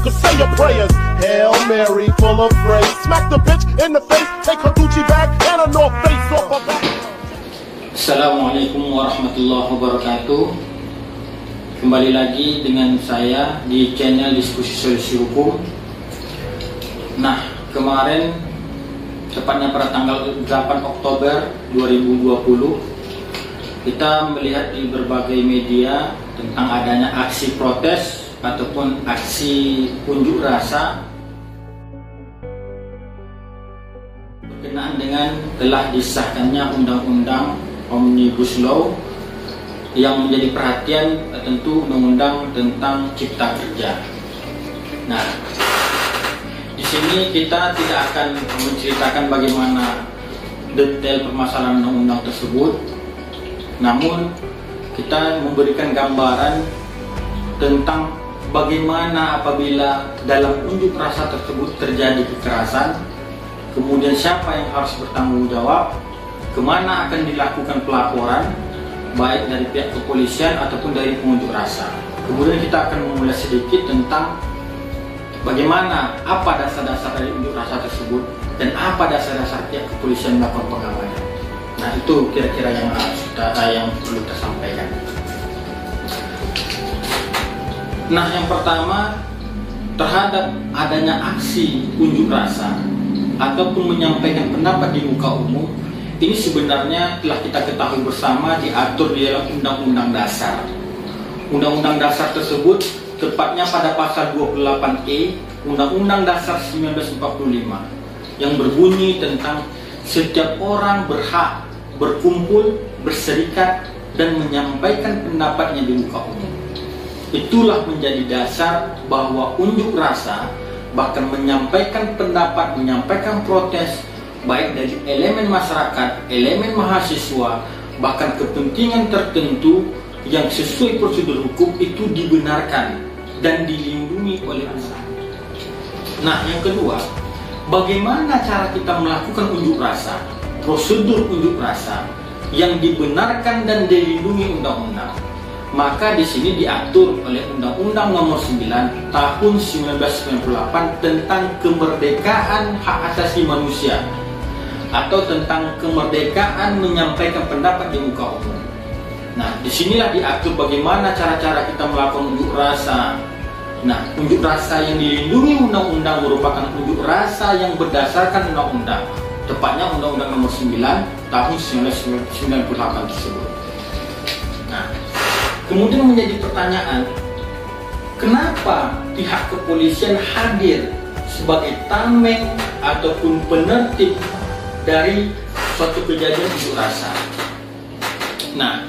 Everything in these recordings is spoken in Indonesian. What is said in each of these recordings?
could say your prayers. Hail Mary, full of grace. Smack the bitch in the face, take her Gucci bag and a North Face off her back. Assalamualaikum warahmatullahi wabarakatuh. Kembali lagi dengan saya di channel Diskusi Solusi Hukum. Nah, kemarin tepatnya pada tanggal 8 Oktober 2020 kita melihat di berbagai media tentang adanya aksi protes ataupun aksi unjuk rasa berkenaan dengan telah disahkannya Undang-Undang Omnibus Law yang menjadi perhatian tentu Undang-Undang tentang Cipta Kerja. Nah, di sini kita tidak akan menceritakan bagaimana detail permasalahan undang-undang tersebut, namun kita memberikan gambaran tentang bagaimana apabila dalam unjuk rasa tersebut terjadi kekerasan, kemudian siapa yang harus bertanggung jawab, kemana akan dilakukan pelaporan, baik dari pihak kepolisian ataupun dari pengunjuk rasa. Kemudian kita akan memulai sedikit tentang bagaimana, apa dasar-dasar dari unjuk rasa tersebut dan apa dasar-dasar pihak kepolisian melakukan pengamanan. Nah, itu kira-kira yang perlu kita sampaikan. Nah, yang pertama, terhadap adanya aksi unjuk rasa ataupun menyampaikan pendapat di muka umum, ini sebenarnya telah kita ketahui bersama diatur di dalam Undang-Undang Dasar. Undang-Undang Dasar tersebut tepatnya pada pasal 28E Undang-Undang Dasar 1945 yang berbunyi tentang setiap orang berhak berkumpul, berserikat, dan menyampaikan pendapatnya di muka umum. Itulah menjadi dasar bahwa unjuk rasa, bahkan menyampaikan pendapat, menyampaikan protes, baik dari elemen masyarakat, elemen mahasiswa, bahkan kepentingan tertentu yang sesuai prosedur hukum itu dibenarkan dan dilindungi oleh hukum. Nah, yang kedua, bagaimana cara kita melakukan unjuk rasa, prosedur unjuk rasa yang dibenarkan dan dilindungi undang-undang. Maka di sini diatur oleh Undang-Undang Nomor 9 Tahun 1998 tentang kemerdekaan hak asasi manusia, atau tentang kemerdekaan menyampaikan pendapat di muka umum. Nah, disinilah diatur bagaimana cara-cara kita melakukan unjuk rasa. Nah, unjuk rasa yang dilindungi undang-undang merupakan unjuk rasa yang berdasarkan undang-undang, tepatnya Undang-Undang Nomor 9 Tahun 1998 tersebut. Nah, kemudian menjadi pertanyaan, kenapa pihak kepolisian hadir sebagai tameng ataupun penertib dari suatu kejadian unjuk rasa? Nah,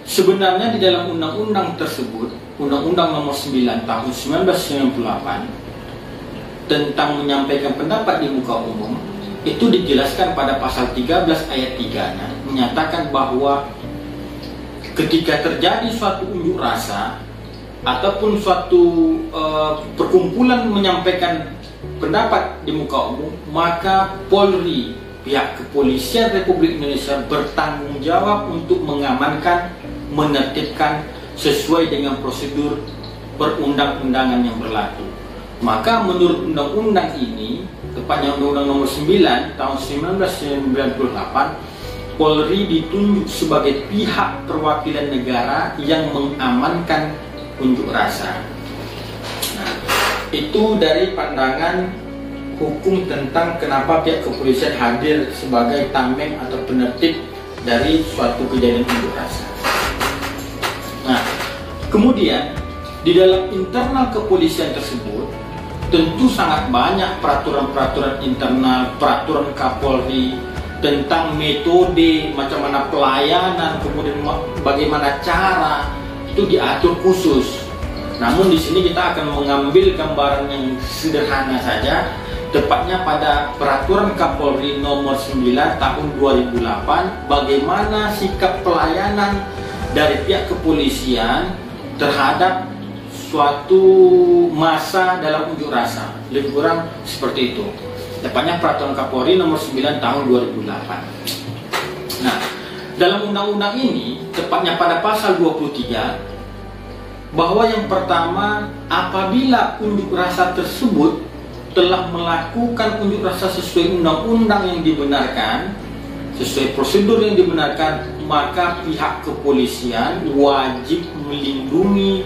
sebenarnya di dalam undang-undang tersebut, Undang-Undang Nomor 9 Tahun 1998 tentang menyampaikan pendapat di muka umum, itu dijelaskan pada pasal 13 ayat 3-nya, menyatakan bahwa ketika terjadi suatu unjuk rasa ataupun suatu perkumpulan menyampaikan pendapat di muka umum, maka Polri, pihak kepolisian Republik Indonesia bertanggung jawab untuk mengamankan, menertibkan sesuai dengan prosedur perundang-undangan yang berlaku. Maka menurut undang-undang ini, tepatnya Undang-Undang Nomor 9 Tahun 1998, Polri ditunjuk sebagai pihak perwakilan negara yang mengamankan unjuk rasa. Nah, itu dari pandangan hukum tentang kenapa pihak kepolisian hadir sebagai tameng atau penertib dari suatu kejadian unjuk rasa. Nah, kemudian di dalam internal kepolisian tersebut tentu sangat banyak peraturan-peraturan internal, peraturan Kapolri tentang metode, macam mana pelayanan, kemudian bagaimana cara, itu diatur khusus. Namun di sini kita akan mengambil gambaran yang sederhana saja, tepatnya pada Peraturan Kapolri Nomor 9 Tahun 2008, bagaimana sikap pelayanan dari pihak kepolisian terhadap suatu masa dalam unjuk rasa. Lebih kurang seperti itu. Tepatnya Peraturan Kapolri Nomor 9 Tahun 2008. Nah, dalam undang-undang ini, tepatnya pada pasal 23, bahwa yang pertama, apabila unjuk rasa tersebut telah melakukan unjuk rasa sesuai undang-undang yang dibenarkan, sesuai prosedur yang dibenarkan, maka pihak kepolisian wajib melindungi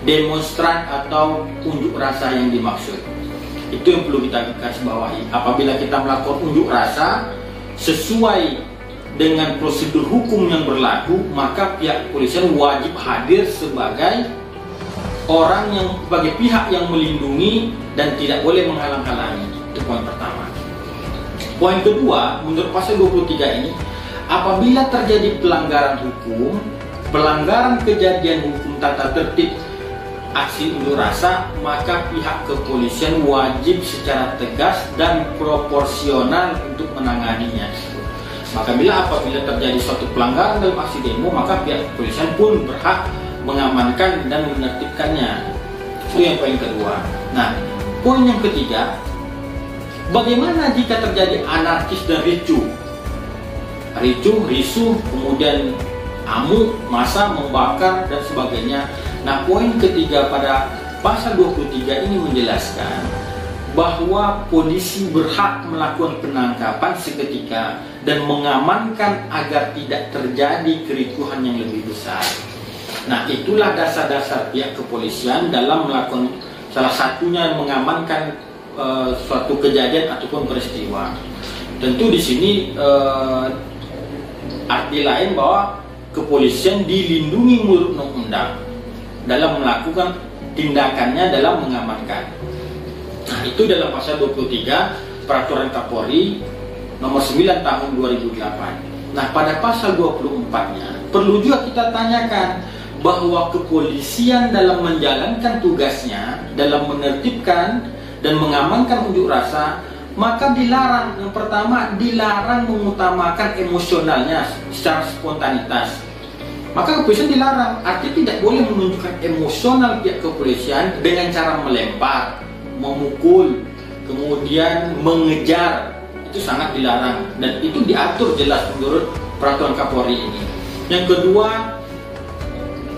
demonstran atau unjuk rasa yang dimaksud. Itu yang perlu kita garis bawahi. Apabila kita melakukan unjuk rasa sesuai dengan prosedur hukum yang berlaku, maka pihak kepolisian wajib hadir sebagai orang yang, sebagai pihak yang melindungi dan tidak boleh menghalang-halangi. Itu poin pertama. Poin kedua, menurut pasal 23 ini, apabila terjadi pelanggaran hukum, pelanggaran kejadian hukum tata tertib aksi unjuk rasa, maka pihak kepolisian wajib secara tegas dan proporsional untuk menanganinya. Maka apabila terjadi suatu pelanggaran dalam aksi demo, maka pihak kepolisian pun berhak mengamankan dan menertibkannya. Itu yang poin kedua. Nah, poin yang ketiga, bagaimana jika terjadi anarkis dan ricuh, risuh, kemudian amuk, massa membakar dan sebagainya. Nah, poin ketiga pada pasal 23 ini menjelaskan bahwa polisi berhak melakukan penangkapan seketika dan mengamankan agar tidak terjadi kericuhan yang lebih besar. Nah, itulah dasar-dasar pihak kepolisian dalam melakukan, salah satunya mengamankan suatu kejadian ataupun peristiwa. Tentu di sini arti lain bahwa kepolisian dilindungi menurut undang-undang dalam melakukan tindakannya dalam mengamankan. Nah, itu dalam pasal 23 Peraturan Kapolri nomor 9 tahun 2008. Nah, pada pasal 24-nya perlu juga kita tanyakan bahwa kepolisian dalam menjalankan tugasnya dalam menertibkan dan mengamankan unjuk rasa, maka dilarang, yang pertama, dilarang mengutamakan emosionalnya secara spontanitas. Maka kepolisian dilarang, artinya tidak boleh menunjukkan emosional pihak kepolisian dengan cara melempar, memukul, kemudian mengejar. Itu sangat dilarang dan itu diatur jelas menurut Peraturan Kapolri ini. Yang kedua,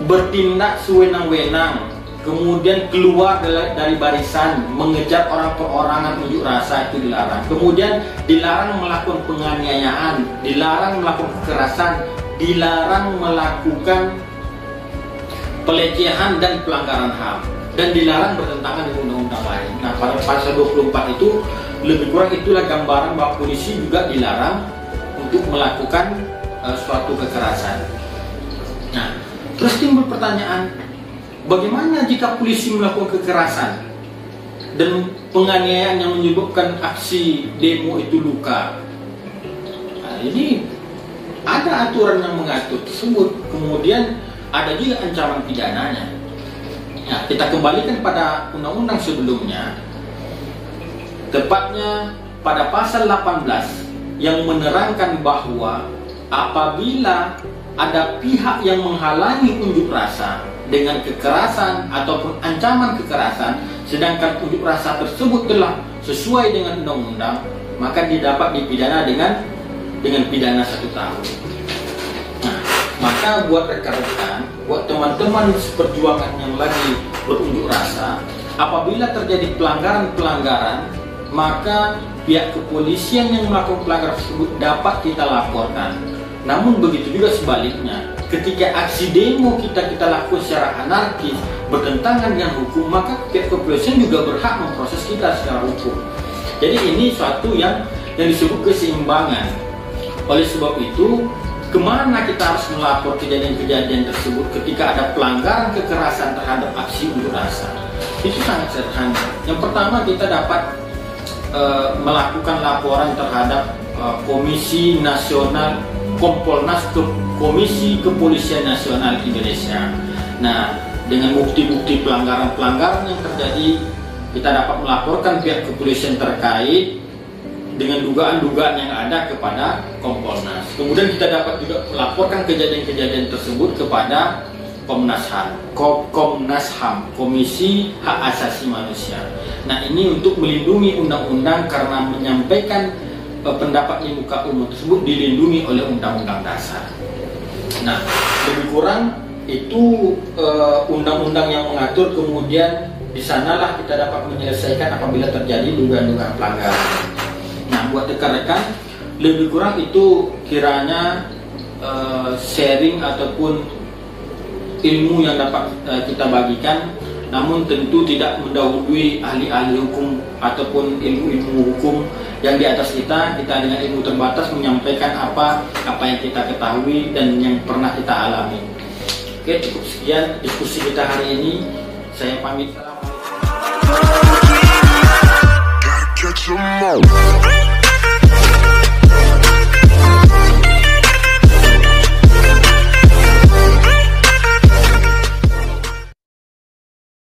bertindak sewenang-wenang, kemudian keluar dari barisan, mengejar orang perorangan unjuk rasa, itu dilarang. Kemudian dilarang melakukan penganiayaan, dilarang melakukan kekerasan, dilarang melakukan pelecehan dan pelanggaran HAM, dan dilarang bertentangan dengan undang-undang lain. Nah, pada pasal 24 itu lebih kurang itulah gambaran bahwa polisi juga dilarang untuk melakukan suatu kekerasan. Nah, terus timbul pertanyaan, bagaimana jika polisi melakukan kekerasan dan penganiayaan yang menyebabkan aksi demo itu luka? Nah, ini ada aturan yang mengatur tersebut, kemudian ada juga ancaman pidananya. Nah, kita kembalikan pada undang-undang sebelumnya, tepatnya pada pasal 18 yang menerangkan bahwa apabila ada pihak yang menghalangi unjuk rasa dengan kekerasan ataupun ancaman kekerasan, sedangkan unjuk rasa tersebut telah sesuai dengan undang-undang, maka didapat dipidana dengan pidana 1 tahun. Nah, maka buat rekan-rekan, buat teman-teman seperjuangan yang lagi berunjuk rasa, apabila terjadi pelanggaran-pelanggaran, maka pihak kepolisian yang melakukan pelanggaran tersebut dapat kita laporkan. Namun begitu juga sebaliknya, ketika aksi demo kita lakukan secara anarkis, bertentangan dengan hukum, maka pihak kepolisian juga berhak memproses kita secara hukum. Jadi ini suatu yang disebut keseimbangan. Oleh sebab itu, kemana kita harus melapor kejadian-kejadian tersebut ketika ada pelanggaran kekerasan terhadap aksi unjuk rasa? Itu sangat sederhana. Yang pertama, kita dapat melakukan laporan terhadap Komisi Nasional Kompolnas ke Komisi Kepolisian Nasional Indonesia. Nah, dengan bukti-bukti pelanggaran-pelanggaran yang terjadi, kita dapat melaporkan pihak kepolisian terkait dengan dugaan-dugaan yang ada kepada Kompolnas. Kemudian kita dapat juga melaporkan kejadian-kejadian tersebut kepada Komnas HAM, Komisi Hak Asasi Manusia. Nah, ini untuk melindungi undang-undang karena menyampaikan pendapat di muka umum tersebut dilindungi oleh Undang-Undang Dasar. Nah, lebih kurang itu undang-undang yang mengatur, kemudian di sanalah kita dapat menyelesaikan apabila terjadi dugaan-dugaan pelanggaran. Nah, buat rekan-rekan, lebih kurang itu kiranya sharing ataupun ilmu yang dapat kita bagikan, namun tentu tidak mendahului ahli-ahli hukum ataupun ilmu-ilmu hukum yang di atas kita. Kita dengan ilmu terbatas menyampaikan apa yang kita ketahui dan yang pernah kita alami. Oke, cukup sekian diskusi kita hari ini. Saya pamit. Assalamualaikum.